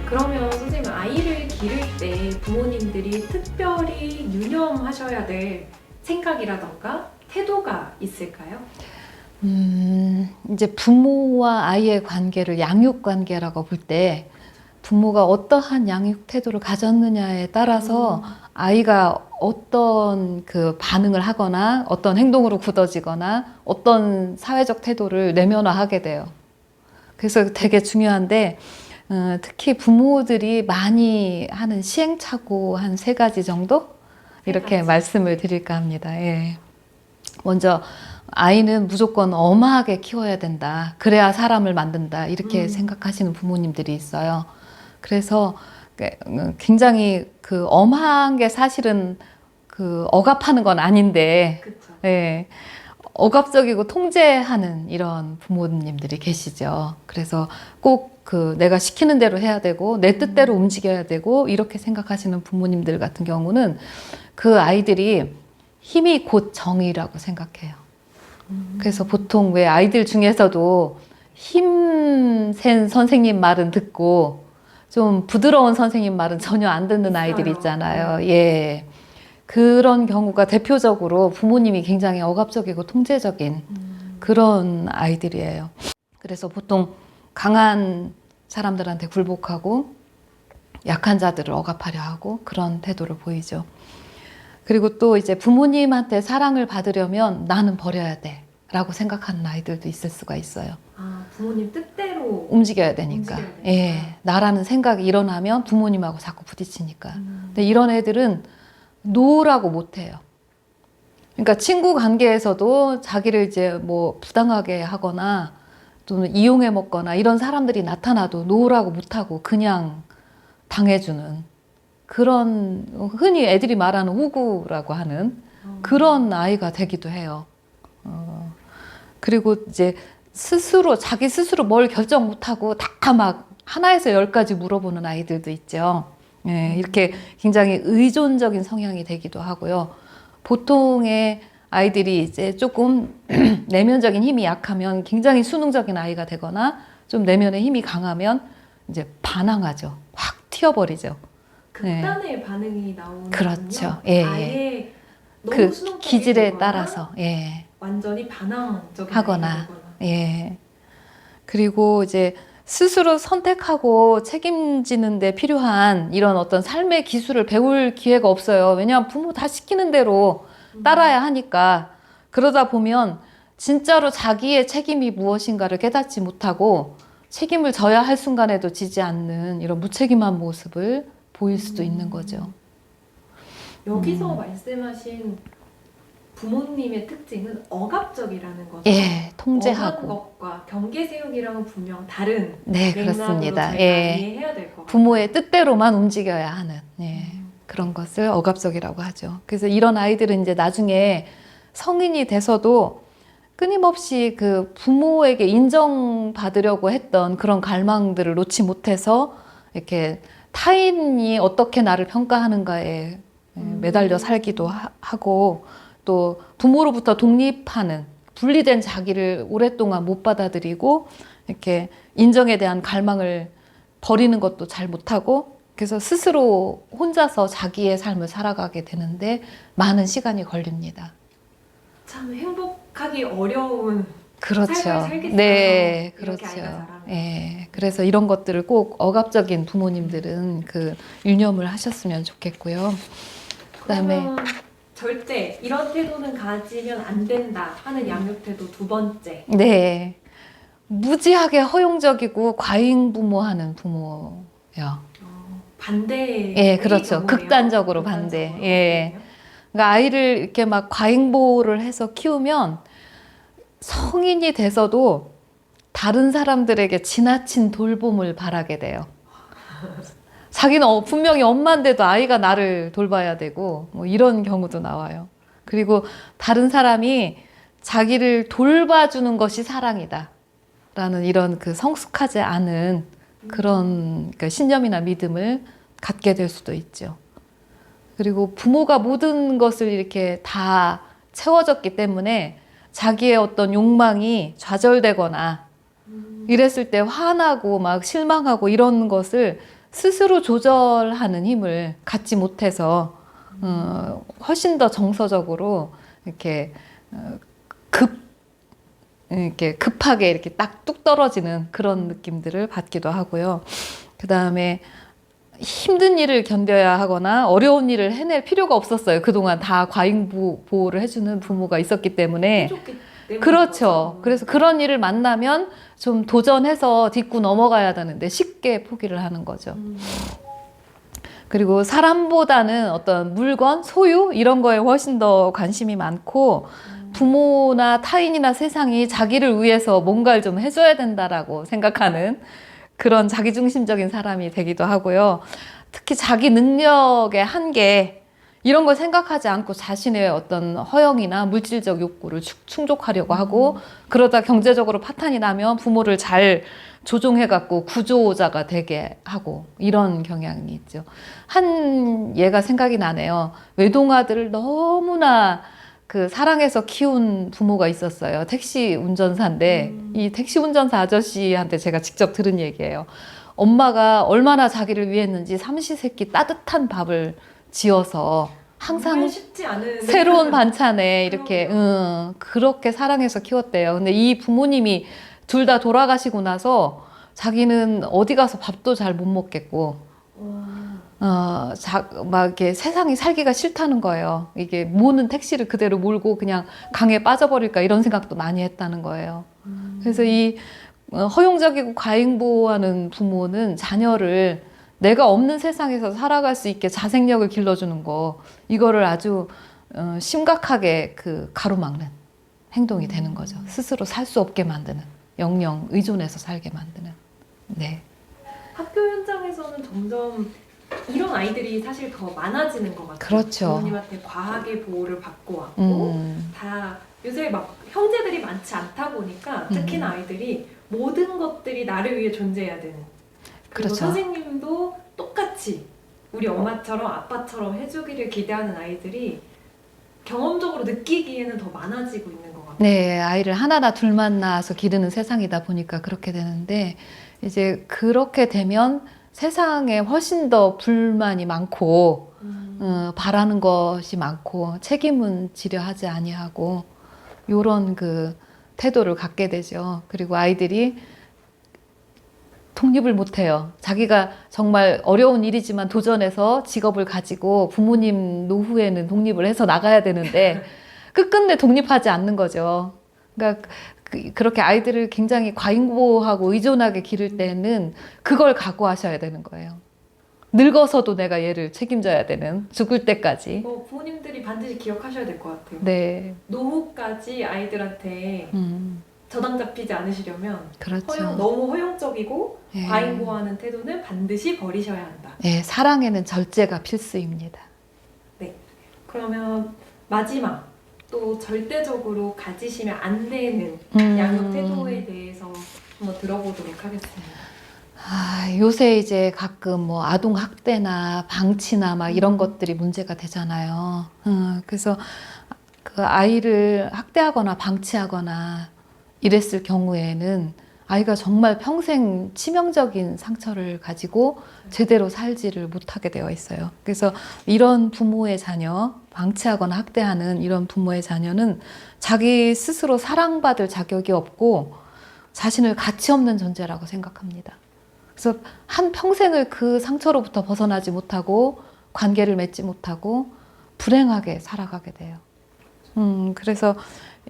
그러면 선생님 아이를 기를 때 부모님들이 특별히 유념하셔야 될 생각이라던가 태도가 있을까요? 이제 부모와 아이의 관계를 양육 관계라고 볼 때 부모가 어떠한 양육 태도를 가졌느냐에 따라서 아이가 어떤 그 반응을 하거나 어떤 행동으로 굳어지거나 어떤 사회적 태도를 내면화하게 돼요. 그래서 되게 중요한데 특히 부모들이 많이 하는 시행착오 한 3가지 정도 이렇게 말씀을 드릴까 합니다. 예. 먼저 아이는 무조건 엄하게 키워야 된다. 그래야 사람을 만든다. 이렇게 생각하시는 부모님들이 있어요. 그래서 굉장히 그 엄한 게 사실은 그 억압하는 건 아닌데, 그쵸. 예, 억압적이고 통제하는 이런 부모님들이 계시죠. 그래서 꼭 그 내가 시키는 대로 해야 되고 내 뜻대로 움직여야 되고 이렇게 생각하시는 부모님들 같은 경우는 그 아이들이 힘이 곧 정이라고 생각해요. 그래서 보통 왜 아이들 중에서도 힘센 선생님 말은 듣고 좀 부드러운 선생님 말은 전혀 안 듣는 아이들 있잖아요. 예. 그런 경우가 대표적으로 부모님이 굉장히 억압적이고 통제적인 그런 아이들이에요. 그래서 보통 강한 사람들한테 굴복하고 약한 자들을 억압하려 하고 그런 태도를 보이죠. 그리고 또 이제 부모님한테 사랑을 받으려면 나는 버려야 돼 라고 생각하는 아이들도 있을 수가 있어요. 아, 부모님 뜻대로 움직여야 되니까. 예, 나라는 생각이 일어나면 부모님하고 자꾸 부딪히니까. 근데 이런 애들은 노라고 못해요. 그러니까 친구 관계에서도 자기를 이제 뭐 부당하게 하거나 또는 이용해 먹거나 이런 사람들이 나타나도 노라고 못하고 그냥 당해주는 그런 흔히 애들이 말하는 우구라고 하는 그런 아이가 되기도 해요. 그리고 이제 스스로 자기 스스로 뭘 결정 못하고 다 막 하나에서 10까지 물어보는 아이들도 있죠. 예, 이렇게 굉장히 의존적인 성향이 되기도 하고요. 보통의 아이들이 이제 조금 내면적인 힘이 약하면 굉장히 수능적인 아이가 되거나 좀 내면의 힘이 강하면 이제 반항하죠. 확 튀어버리죠. 극단의 반응이 나오는군요. 그렇죠. 예, 아예 너무 그 수능적이 기질에 되거나 따라서 예. 완전히 반항적인 하거나 아이가 되거나. 예. 그리고 이제 스스로 선택하고 책임지는 데 필요한 이런 어떤 삶의 기술을 배울 기회가 없어요. 왜냐하면 부모 다 시키는 대로 따라야 하니까. 그러다 보면 진짜로 자기의 책임이 무엇인가를 깨닫지 못하고 책임을 져야 할 순간에도 지지 않는 이런 무책임한 모습을 보일 수도 있는 거죠. 여기서 말씀하신 부모님의 특징은 억압적이라는 거죠. 예, 억압 통제하고. 것과 경계 세우기랑은 분명 다른 네, 맥락으로 그렇습니다. 저희가 예. 이해해야 될 것 같아요. 부모의 뜻대로만 움직여야 하는 예, 그런 것을 억압적이라고 하죠. 그래서 이런 아이들은 이제 나중에 성인이 돼서도 끊임없이 그 부모에게 인정받으려고 했던 그런 갈망들을 놓지 못해서 이렇게 타인이 어떻게 나를 평가하는가에 매달려 살기도 하고 또 부모로부터 독립하는 분리된 자기를 오랫동안 못 받아들이고 이렇게 인정에 대한 갈망을 버리는 것도 잘 못하고 그래서 스스로 혼자서 자기의 삶을 살아가게 되는데 많은 시간이 걸립니다. 참 행복하기 어려운 그렇죠. 삶을 살겠어요. 네, 이렇게 그렇죠. 아이가 자라면. 예, 그래서 이런 것들을 꼭 억압적인 부모님들은 그 유념을 하셨으면 좋겠고요. 그다음에 그러면 절대 이런 태도는 가지면 안 된다 하는 양육 태도 두 번째. 네, 무지하게 허용적이고 과잉부모하는 부모요. 반대. 예, 그렇죠. 극단적으로 반대. 예. 그러니까 아이를 이렇게 막 과잉보호를 해서 키우면 성인이 돼서도 다른 사람들에게 지나친 돌봄을 바라게 돼요. 자기는 분명히 엄마인데도 아이가 나를 돌봐야 되고 뭐 이런 경우도 나와요. 그리고 다른 사람이 자기를 돌봐주는 것이 사랑이다 라는 이런 그 성숙하지 않은 그런 그 신념이나 믿음을 갖게 될 수도 있죠. 그리고 부모가 모든 것을 이렇게 다 채워졌기 때문에 자기의 어떤 욕망이 좌절되거나 이랬을 때 화나고 막 실망하고 이런 것을 스스로 조절하는 힘을 갖지 못해서 훨씬 더 정서적으로 이렇게 이렇게 급하게 이렇게 딱 뚝 떨어지는 그런 느낌들을 받기도 하고요. 그 다음에 힘든 일을 견뎌야 하거나 어려운 일을 해낼 필요가 없었어요. 그동안 다 과잉 보호를 해주는 부모가 있었기 때문에. 해줬기 때문에 그렇죠. 그래서 그런 일을 만나면 좀 도전해서 딛고 넘어가야 되는데 쉽게 포기를 하는 거죠. 그리고 사람보다는 어떤 물건, 소유 이런 거에 훨씬 더 관심이 많고 부모나 타인이나 세상이 자기를 위해서 뭔가를 좀 해줘야 된다라고 생각하는 그런 자기중심적인 사람이 되기도 하고요. 특히 자기 능력의 한계 이런 걸 생각하지 않고 자신의 어떤 허영이나 물질적 욕구를 충족하려고 하고 그러다 경제적으로 파탄이 나면 부모를 잘 조종해갖고 구조자가 되게 하고 이런 경향이 있죠. 한 예가 생각이 나네요. 외동아들을 너무나 그 사랑해서 키운 부모가 있었어요. 택시 운전사인데 이 택시 운전사 아저씨한테 제가 직접 들은 얘기예요. 엄마가 얼마나 자기를 위했는지 삼시세끼 따뜻한 밥을 지어서 항상 쉽지 않은 새로운 반찬에 이렇게 그렇게 사랑해서 키웠대요. 근데 이 부모님이 둘 다 돌아가시고 나서 자기는 어디 가서 밥도 잘 못 먹겠고 막 이렇게 세상이 살기가 싫다는 거예요. 이게 모는 택시를 그대로 몰고 그냥 강에 빠져버릴까 이런 생각도 많이 했다는 거예요. 그래서 이 허용적이고 과잉보호하는 부모는 자녀를 내가 없는 세상에서 살아갈 수 있게 자생력을 길러주는 거 이거를 아주 심각하게 그 가로막는 행동이 되는 거죠. 스스로 살 수 없게 만드는 영영 의존해서 살게 만드는. 네. 학교 현장에서는 점점 이런 아이들이 사실 더 많아지는 것 같아요. 그렇죠. 부모님한테 과하게 보호를 받고 왔고 다 요새 막 형제들이 많지 않다 보니까 특히나 아이들이 모든 것들이 나를 위해 존재해야 되는 그리고 그렇죠. 선생님도 똑같이 우리 엄마처럼 아빠처럼 해주기를 기대하는 아이들이 경험적으로 느끼기에는 더 많아지고 있는 것 같아요. 네, 아이를 하나나 둘만 낳아서 기르는 세상이다 보니까 그렇게 되는데 이제 그렇게 되면 세상에 훨씬 더 불만이 많고 바라는 것이 많고 책임은 지려 하지 아니하고 요런 그 태도를 갖게 되죠. 그리고 아이들이 독립을 못해요. 자기가 정말 어려운 일이지만 도전해서 직업을 가지고 부모님 노후에는 독립을 해서 나가야 되는데 끝끝내 독립하지 않는 거죠. 그러니까 그렇게 아이들을 굉장히 과잉보호하고 의존하게 기를 때는 그걸 각오하셔야 되는 거예요. 늙어서도 내가 얘를 책임져야 되는 죽을 때까지. 부모님들이 반드시 기억하셔야 될 것 같아요. 네. 노후까지 아이들한테 저당 잡히지 않으시려면 그렇죠. 너무 허용적이고 네. 과잉보호하는 태도는 반드시 버리셔야 한다. 네, 사랑에는 절제가 필수입니다. 네. 그러면 마지막 또 절대적으로 가지시면 안 되는 양육 태도에 대해서 한번 들어보도록 하겠습니다. 요새 이제 가끔 뭐 아동 학대나 방치나 막 이런 것들이 문제가 되잖아요. 그래서 그 아이를 학대하거나 방치하거나 이랬을 경우에는 아이가 정말 평생 치명적인 상처를 가지고 제대로 살지를 못하게 되어 있어요. 그래서 이런 부모의 자녀, 방치하거나 학대하는 이런 부모의 자녀는 자기 스스로 사랑받을 자격이 없고 자신을 가치 없는 존재라고 생각합니다. 그래서 한 평생을 그 상처로부터 벗어나지 못하고 관계를 맺지 못하고 불행하게 살아가게 돼요. 그래서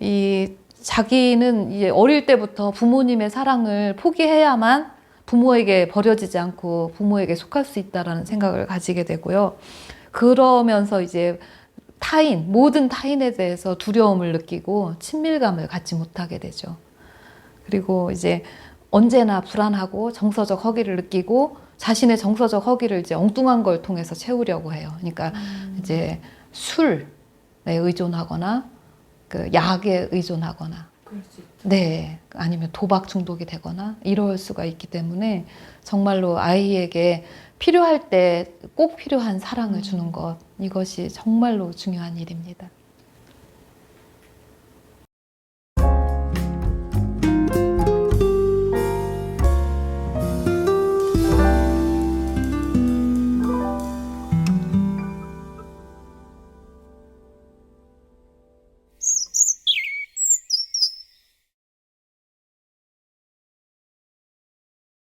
이 자기는 이제 어릴 때부터 부모님의 사랑을 포기해야만 부모에게 버려지지 않고 부모에게 속할 수 있다라는 생각을 가지게 되고요. 그러면서 이제 모든 타인에 대해서 두려움을 느끼고 친밀감을 갖지 못하게 되죠. 그리고 이제 언제나 불안하고 정서적 허기를 느끼고 자신의 정서적 허기를 이제 엉뚱한 걸 통해서 채우려고 해요. 그러니까 이제 술에 의존하거나 그 약에 의존하거나 그럴 수 있죠. 네, 아니면 도박 중독이 되거나 이럴 수가 있기 때문에 정말로 아이에게 필요할 때 꼭 필요한 사랑을 주는 것 이것이 정말로 중요한 일입니다.